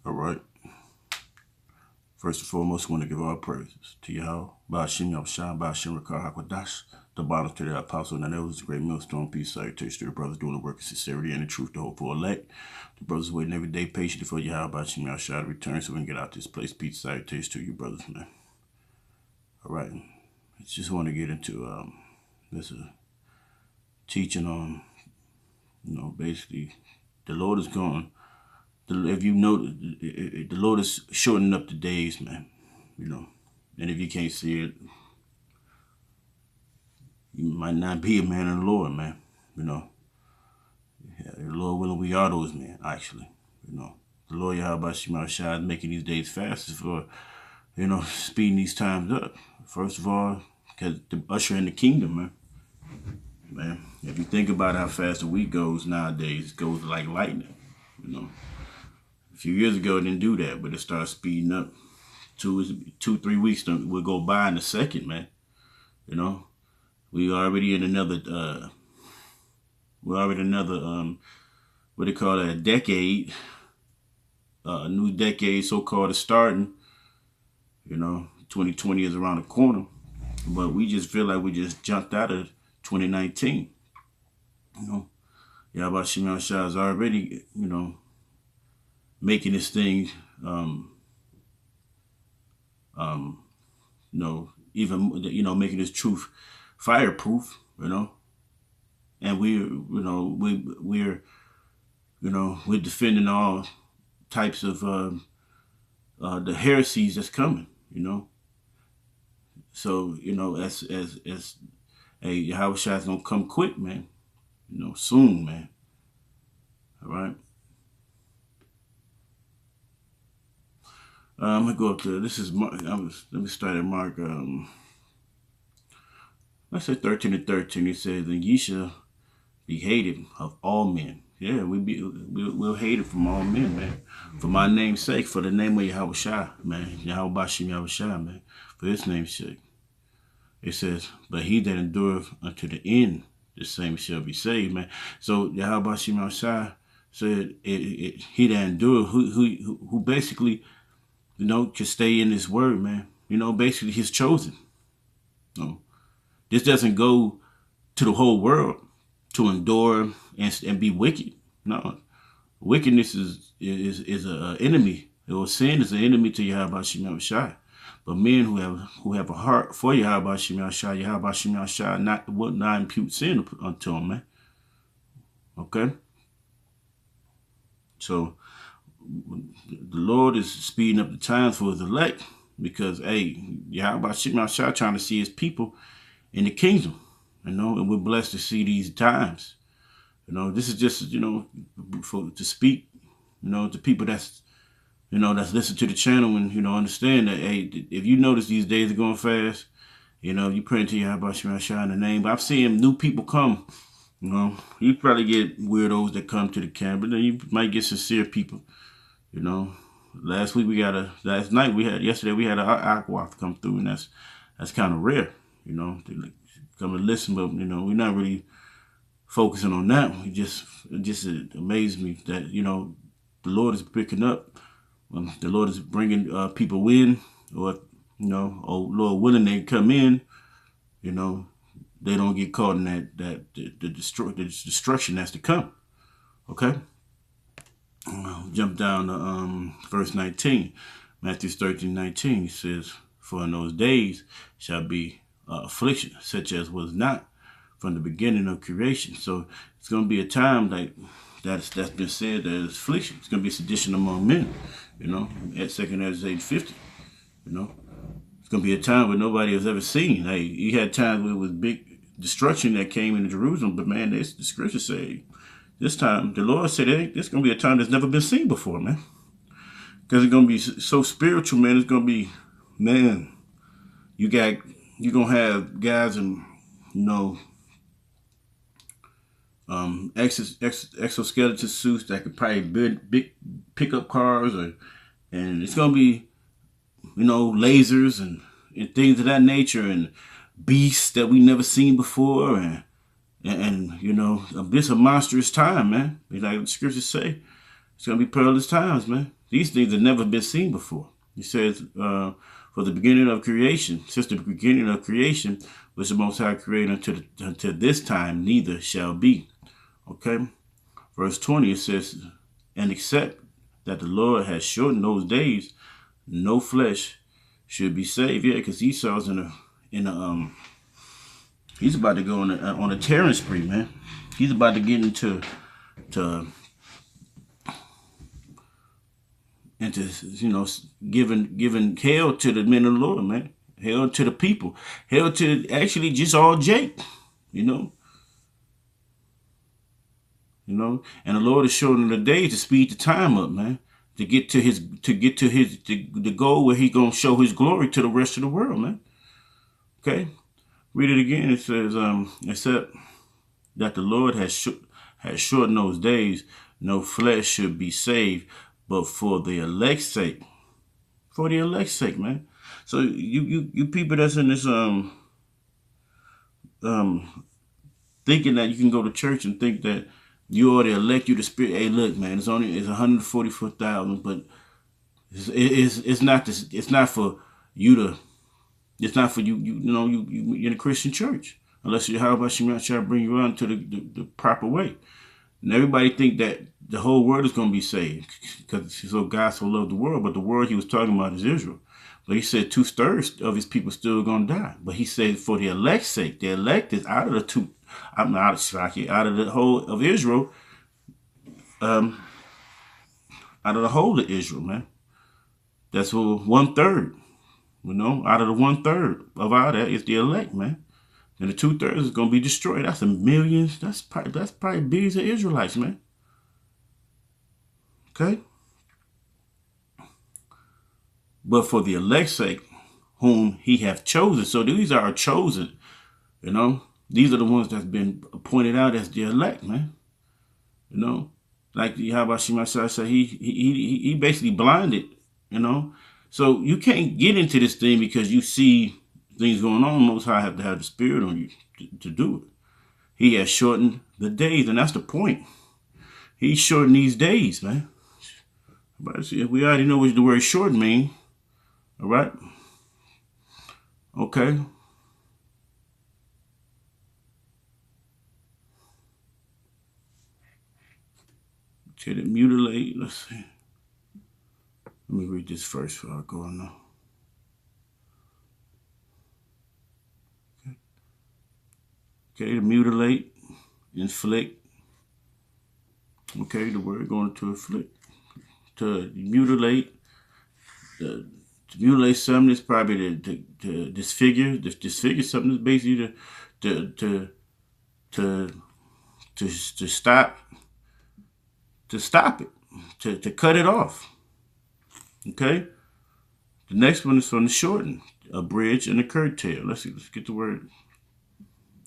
All right. First and foremost, I want to give all praises to Yahweh, Ba'ashim Yahushua, Ba'ashim Rakar HaKodash, the bottom to the apostle, and that was a great millstone piece. Salutations to the brothers doing the work of sincerity and the truth, the hope for elect. The brothers waiting every day patiently for Yahweh, Ba'ashim Yahushua to return so we can get out this place. Peace, salutations to you, brothers, man. All right. I just want to get into this teaching on, basically, the Lord is gone. If you know, the Lord is shortening up the days, man. And if you can't see it, you might not be a man of the Lord, man. The Lord willing, we are those men, actually. The Lord Yahweh Shema Shai is making these days faster for, speeding these times up. First of all, because to usher in the kingdom, man. If you think about how fast the week goes nowadays, it goes like lightning, A few years ago, it didn't do that, but it started speeding up. 3 weeks will go by in a second, man. We already in another, what they call it, a decade. A new decade, so-called, is starting. 2020 is around the corner. But we just feel like we just jumped out of 2019. Yahweh Shema Shai is already, making this thing, even, making this truth fireproof, and we're defending all types of the heresies that's coming, So, as Yahweh Shai's gonna come quick, man, soon, man. All right. I'm gonna go up to this is Mark. Let me start at Mark. Let's say 13:13. It says, "And ye shall be hated of all men." Yeah, we'll hate it from all men, man. For my name's sake, for the name of Yahweh Shai, man. Yahweh Bashim Yahweh Shai, man. For his name's sake. It says, "But he that endureth unto the end, the same shall be saved," man. So Yahweh Bashim Yahweh Shai said, "He that endureth, who basically, can stay in his word, man. Basically he's chosen. This doesn't go to the whole world to endure and be wicked. No, wickedness is an enemy. Or sin is an enemy to Yahweh Shema Shai. But men who have a heart for Yahweh Shema Shai, will not impute sin unto them, man. Okay? So the Lord is speeding up the times for his elect because, Yahweh Shema Shai trying to see his people in the kingdom, and we're blessed to see these times. This is just, to speak, to people that's listening to the channel and, understand that, if you notice these days are going fast, you pray to Yahweh Shema Shai in the name. But I've seen new people come, you probably get weirdos that come to the camp, but then you might get sincere people, Last night yesterday we had an Aquaf come through, and that's kind of rare, to come and listen, but, we're not really focusing on that. It just amazed me that, the Lord is picking up. The Lord is bringing people in, or, Lord willing, they come in, they don't get caught in the destruction that's to come. Okay? Jump down to verse 19. Matthew 13:19. He says, "For in those days shall be affliction, such as was not from the beginning of creation." So it's going to be a time that's been said that is affliction. It's going to be sedition among men, at 2 Ezra 8:50. It's going to be a time where nobody has ever seen. You had times where it was big destruction that came into Jerusalem, but man, the scriptures say this time, the Lord said, this is going to be a time that's never been seen before, man. Because it's going to be so spiritual, man. It's going to be, man, you're going to have guys in, exoskeleton suits that could probably build big pickup cars, and it's going to be, lasers and things of that nature, and beasts that we never seen before, and this a monstrous time, man. Like the scriptures say, it's gonna be perilous times, man. These things have never been seen before. He says, for the beginning of creation, since the beginning of creation, which the Most High created until this time, neither shall be. Okay? Verse 20, it says, and except that the Lord has shortened those days, no flesh should be saved. Yeah, because Esau's he's about to go on a tearing spree, man. He's about to get into giving hell to the men of the Lord, man. Hell to the people. Hell to actually just all Jake, you know. And the Lord is showing the days to speed the time up, man. To get to the goal where He's gonna show His glory to the rest of the world, man. Okay, read it again. It says, except that the Lord has shortened those days, no flesh should be saved, but for the elect's sake. For the elect's sake, man. So you people that's in this thinking that you can go to church and think that you already elect you the Spirit. Hey, look, man, it's 144,000, but it's not this. It's not for you to. It's not for you. You're in a Christian church, unless you. How about you try to bring you around to the proper way? And everybody think that the whole world is going to be saved because so God so loved the world, but the world He was talking about is Israel. But He said 2/3 of His people still going to die. But He said for the elect's sake, the elect is out of the out of the whole of Israel, out of the whole of Israel, man. That's what 1/3, out of the 1/3 of all that is the elect, man. And the 2/3 is going to be destroyed. That's millions. That's probably billions of Israelites, man. Okay? But for the elect's sake, whom He hath chosen. So these are chosen, These are the ones that's been pointed out as the elect, man. Like how about Shemashah said, he basically blinded, So you can't get into this thing because you see things going on. Most High have to have the Spirit on you to do it. He has shortened the days, and that's the point. He's shortened these days, man. But we already know what the word short means. All right? Okay. To mutilate, let's see. Let me read this first before I go on now. Okay, to mutilate, inflict. Okay, the word going to inflict. To mutilate, to mutilate something is probably to disfigure. Disfigure something is basically to stop. To stop it, to cut it off. Okay? The next one is from the shorten, a bridge and a curtail. Let's get the word.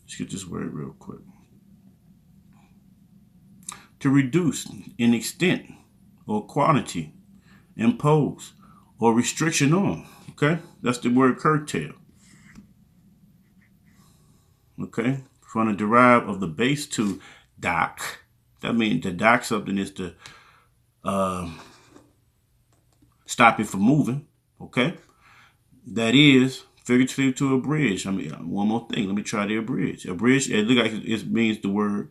Let's get this word real quick. To reduce in extent or quantity, impose, or restriction on. Okay? That's the word curtail. Okay? From the derive of the base to dock. That means to dock something is to stop it from moving. Okay? That is figuratively to a bridge. One more thing. Let me try the bridge. A bridge, it looks like it means the word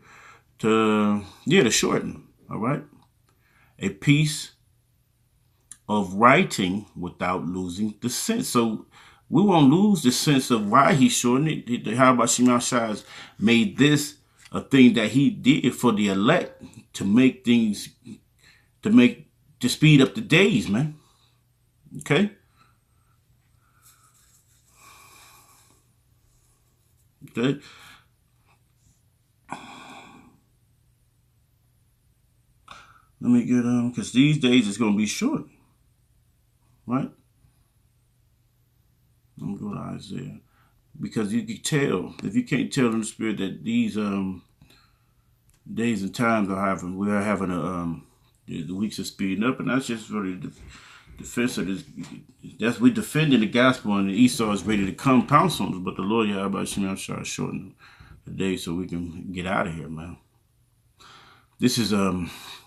to shorten. All right? A piece of writing without losing the sense. So we won't lose the sense of why he shortened it. How about Shemashah made this a thing that he did for the elect to make things, to speed up the days, man. Okay? Okay? Let me get because these days it's gonna be short. Right? Let me go to Isaiah. Because you can tell, if you can't tell in the spirit that these days and times we are having the weeks are speeding up, and that's just for the defense of this. We defending the gospel, and Esau is ready to come pounce on us. But the Lord Yahweh Shemashah shorten the day so we can get out of here, man. This is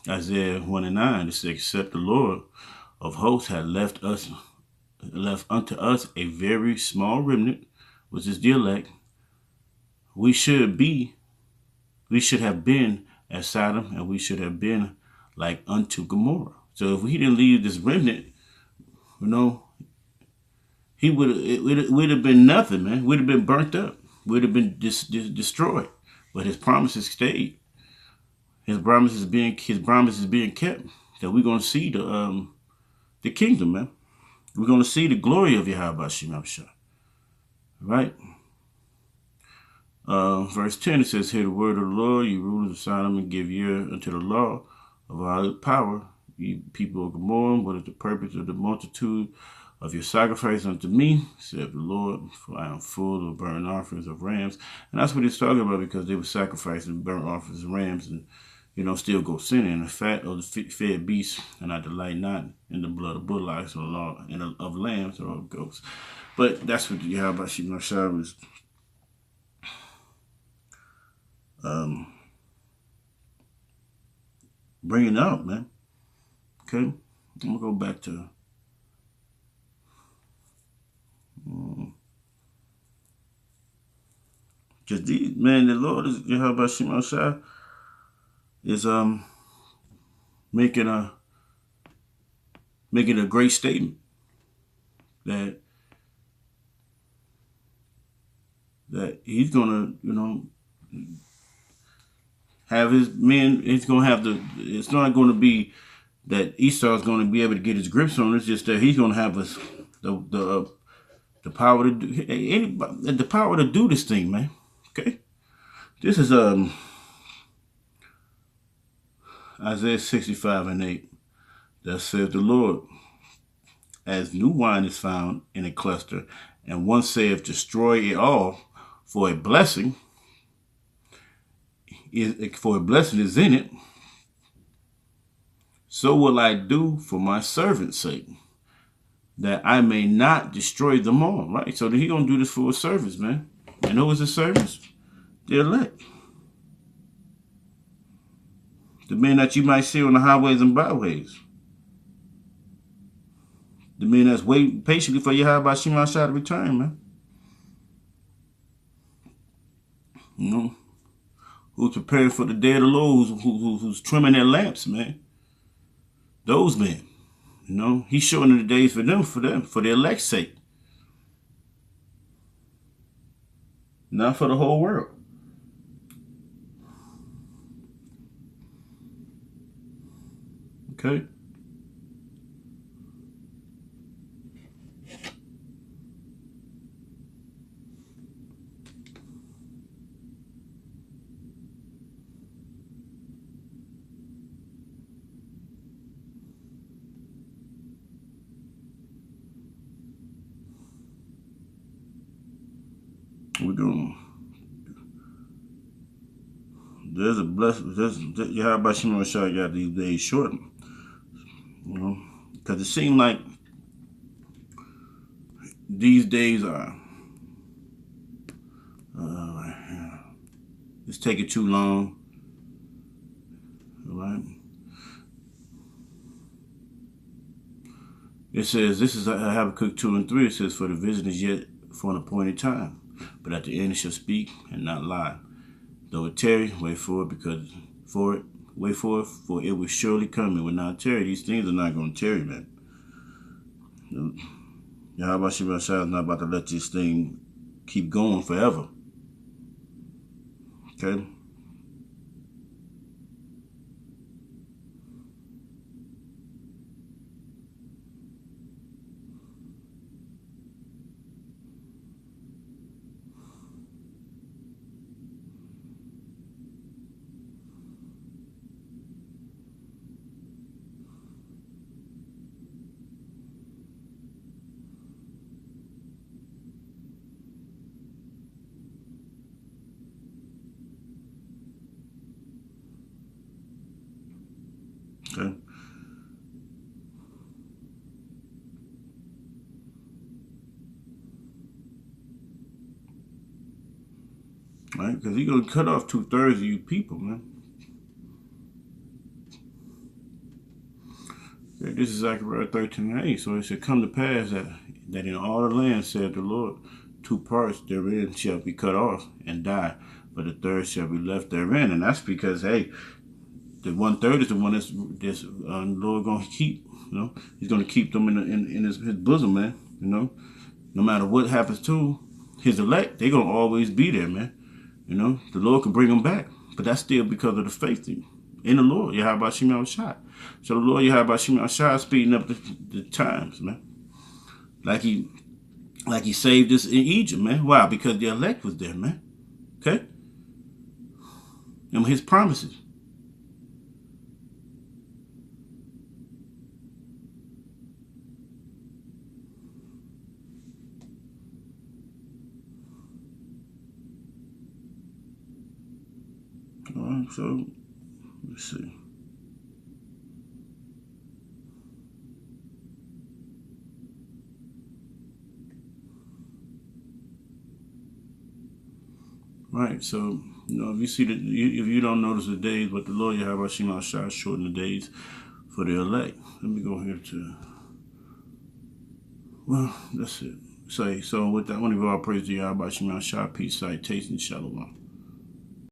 Isaiah 1 and 9. It says, except the Lord of hosts had left unto us a very small remnant, which is the elect, we should have been as Sodom, and we should have been like unto Gomorrah. So if he didn't leave this remnant, you know, he would have been nothing, man. We'd have been burnt up. We'd have been destroyed. But his promises stayed. His promises being kept. That we're gonna see the kingdom, man. We're gonna see the glory of Yahweh Shem Shah. Right? Verse 10, it says, hear the word of the Lord, you rulers of Sodom, and give ear unto the law of our power, you people of Gomorrah. What is the purpose of the multitude of your sacrifice unto me, saith the Lord, for I am full of burnt offerings of rams. And that's what he's talking about, because they were sacrificing burnt offerings of rams and, still go sinning. And the fat of the fed beasts, and I delight not in the blood of bullocks or law and of lambs or of goats. But that's what Yahweh Shem Shah was bringing up, man. Okay, I'm gonna go back to just these, man. The Lord is Yahweh Shem Shah is making a great statement that he's gonna, have his men. He's gonna have it's not going to be that Esau's going to be able to get his grips on. It's just that he's going to have the power to do the power to do this thing, man. Okay, this is Isaiah 65 and 8. Thus saith the Lord, as new wine is found in a cluster, and one saith, destroy it all, for a blessing is in it, so will I do for my servant's sake, that I may not destroy them all. Right? So he gonna do this for his servants, man. And who is his servants? The elect. The men that you might see on the highways and byways. The men that's waiting patiently for Yahweh Shem Shah to return, man. Who's preparing for the day of the Lord, who's trimming their lamps, man. Those men. He's shortening the days for them, for their elect's sake. Not for the whole world. Okay? We're going. There's a blessing. Yahweh Shem Shah got these days shortened. Because it seemed like these days are it's taking too long. All right. It says, this is Habakkuk 2 and 3. It says, for the vision is yet for an appointed time, but at the end it shall speak and not lie. Though it tarry, wait for it, for it will surely come. It will not tarry. These things are not going to tarry, man. Yahweh Shem Shah is not about to let this thing keep going forever. Okay? Okay. Right? Because he's going to cut off 2/3 of you people, man. This is Zechariah 13:8. So it shall come to pass that in all the land, saith the Lord, 2 parts therein shall be cut off and die, but the third shall be left therein. And that's because, hey, the 1/3 is the one that's Lord gonna keep. You know, He's gonna keep them in his bosom, man. You know, no matter what happens to His elect, they're gonna always be there, man. You know, the Lord can bring them back, but that's still because of the faith in the Lord. Yahweh Shem Shai. So the Lord Yahweh Shem Shai is speeding up the times, man. Like he saved us in Egypt, man. Why? Because the elect was there, man. Okay? And His promises. All right, so let's see. Right, so if you see if you don't notice the days, but the Lord Yahweh Shem Shai shortened the days for the elect. Let me go here to. Well, that's it. So with that, I want to go all praise to Yahweh Shem Shai, peace, citation, shalom.